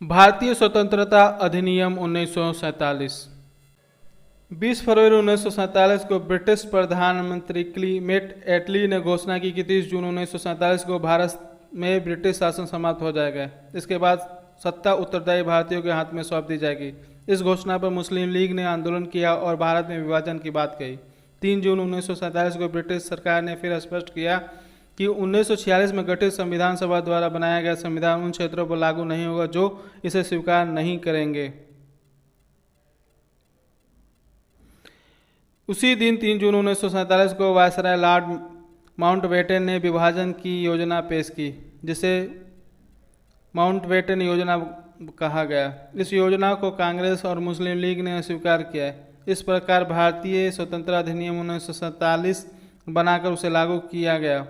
भारतीय स्वतंत्रता अधिनियम 1947। 20 फरवरी 1947 को ब्रिटिश प्रधानमंत्री क्लीमेट एटली ने घोषणा की कि 30 जून 1947 को भारत में ब्रिटिश शासन समाप्त हो जाएगा। इसके बाद सत्ता उत्तरदायी भारतीयों के हाथ में सौंप दी जाएगी। इस घोषणा पर मुस्लिम लीग ने आंदोलन किया और भारत में विभाजन की बात कही। 3 जून 1947 को ब्रिटिश सरकार ने फिर स्पष्ट किया कि 1946 में गठित संविधान सभा द्वारा बनाया गया संविधान उन क्षेत्रों पर लागू नहीं होगा जो इसे स्वीकार नहीं करेंगे। उसी दिन 3 जून 1947 को वायसराय लॉर्ड माउंटबेटन ने विभाजन की योजना पेश की, जिसे माउंटबेटन योजना कहा गया। इस योजना को कांग्रेस और मुस्लिम लीग ने अस्वीकार किया। इस प्रकार भारतीय स्वतंत्रता अधिनियम 1947 बनाकर उसे लागू किया गया।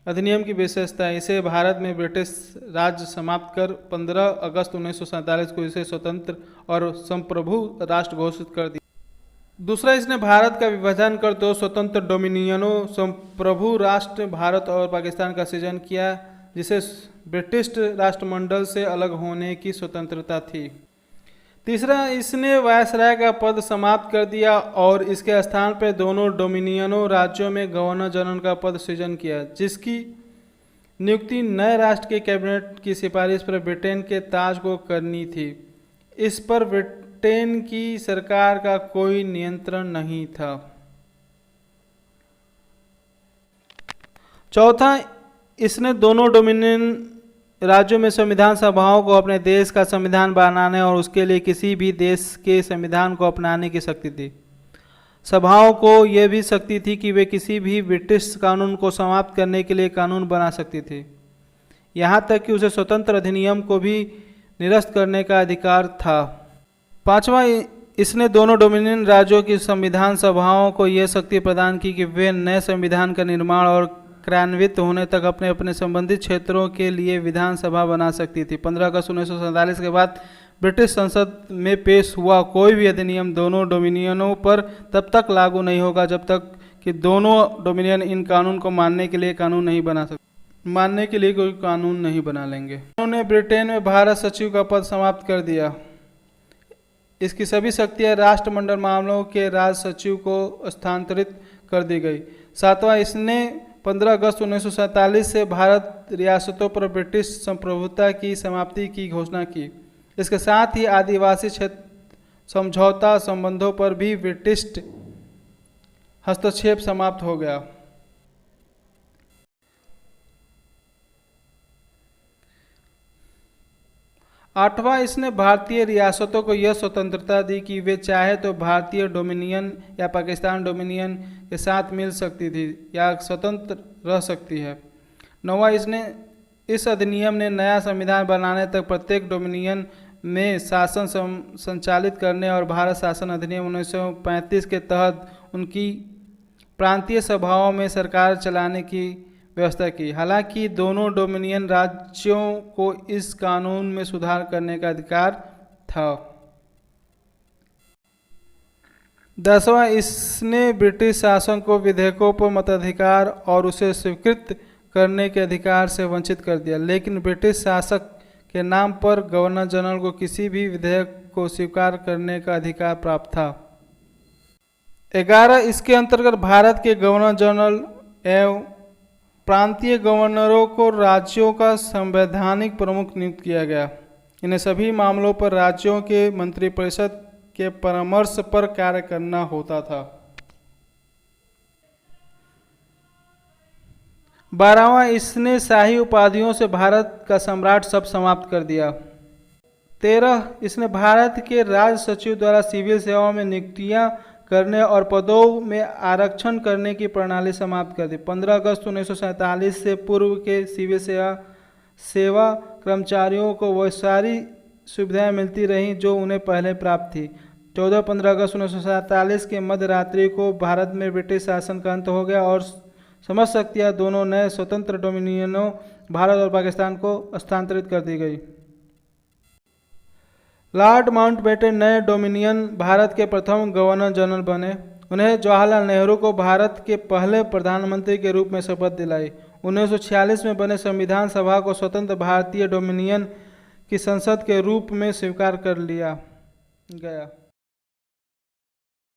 अधिनियम की विशेषता, इसे भारत में ब्रिटिश राज समाप्त कर 15 अगस्त 1947 को इसे स्वतंत्र और संप्रभु राष्ट्र घोषित कर दिया। दूसरा, इसने भारत का विभाजन कर 2 स्वतंत्र डोमिनियनों संप्रभु राष्ट्र भारत और पाकिस्तान का सृजन किया, जिसे ब्रिटिश राष्ट्रमंडल से अलग होने की स्वतंत्रता थी। तीसरा, इसने वायसराय का पद समाप्त कर दिया और इसके स्थान पर दोनों डोमिनियनों राज्यों में गवर्नर जनरल का पद सृजन किया, जिसकी नियुक्ति नए राष्ट्र के कैबिनेट की सिफारिश पर ब्रिटेन के ताज को करनी थी। इस पर ब्रिटेन की सरकार का कोई नियंत्रण नहीं था। चौथा, इसने दोनों डोमिनियन राज्यों में संविधान सभाओं को अपने देश का संविधान बनाने और उसके लिए किसी भी देश के संविधान को अपनाने की शक्ति दी। सभाओं को यह भी शक्ति थी कि वे किसी भी ब्रिटिश कानून को समाप्त करने के लिए कानून बना सकती थी। यहाँ तक कि उसे स्वतंत्र अधिनियम को भी निरस्त करने का अधिकार था। पांचवा, इसने दोनों डोमिनियन राज्यों की संविधान सभाओं को यह शक्ति प्रदान की कि वे नए संविधान का निर्माण और क्रियान्वित होने तक अपने अपने संबंधित क्षेत्रों के लिए विधानसभा बना सकती थी। 15 अगस्त 1947 के बाद ब्रिटिश संसद में पेश हुआ कोई भी अधिनियम दोनों डोमिनियनों पर तब तक लागू नहीं होगा जब तक कि दोनों डोमिनियन इन कानून को मानने के लिए कानून नहीं बना लेंगे। उन्होंने ब्रिटेन में भारत सचिव का पद समाप्त कर दिया। इसकी सभी शक्तियां राष्ट्रमंडल मामलों के राज सचिव को स्थानांतरित कर दी गई। सातवां, इसने 15 अगस्त 1947 से भारत रियासतों पर ब्रिटिश संप्रभुता की समाप्ति की घोषणा की। इसके साथ ही आदिवासी क्षेत्र समझौता संबंधों पर भी ब्रिटिश हस्तक्षेप समाप्त हो गया। आठवां, इसने भारतीय रियासतों को यह स्वतंत्रता दी कि वे चाहे तो भारतीय डोमिनियन या पाकिस्तान डोमिनियन के साथ मिल सकती थी या स्वतंत्र रह सकती है। नौवां, इस अधिनियम ने नया संविधान बनाने तक प्रत्येक डोमिनियन में शासन संचालित करने और भारत शासन अधिनियम 1935 के तहत उनकी प्रांतीय सभाओं में सरकार चलाने की व्यवस्था की। हालांकि दोनों डोमिनियन राज्यों को इस कानून में सुधार करने का अधिकार था। 10वां, इसने ब्रिटिश शासन को विधेयकों पर मताधिकार और उसे स्वीकृत करने के अधिकार से वंचित कर दिया, लेकिन ब्रिटिश शासक के नाम पर गवर्नर जनरल को किसी भी विधेयक को स्वीकार करने का अधिकार प्राप्त था। 11, इसके अंतर्गत भारत के गवर्नर जनरल एवं प्रांतीय गवर्नरों को राज्यों का संवैधानिक प्रमुख नियुक्त किया गया। इन्हें सभी मामलों पर राज्यों के मंत्रिपरिषद के परामर्श पर कार्य करना होता था। 12वां, इसने शाही उपाधियों से भारत का सम्राट शब्द समाप्त कर दिया। 13, इसने भारत के राज सचिव द्वारा सिविल सेवाओं में नियुक्तियां करने और पदों में आरक्षण करने की प्रणाली समाप्त कर दी। 15 अगस्त 1947 से पूर्व के सिविल सेवा कर्मचारियों को वह सारी सुविधाएं मिलती रहीं जो उन्हें पहले प्राप्त थी। 14-15 अगस्त 1947 के मध्य रात्रि को भारत में ब्रिटिश शासन का अंत हो गया और समस्त शक्तियां दोनों नए स्वतंत्र डोमिनियनों भारत और पाकिस्तान को स्थानांतरित कर दी गई। लॉर्ड माउंटबेटन नए डोमिनियन भारत के प्रथम गवर्नर जनरल बने। उन्हें जवाहरलाल नेहरू को भारत के पहले प्रधानमंत्री के रूप में शपथ दिलाई। 1946 में बने संविधान सभा को स्वतंत्र भारतीय डोमिनियन की संसद के रूप में स्वीकार कर लिया गया।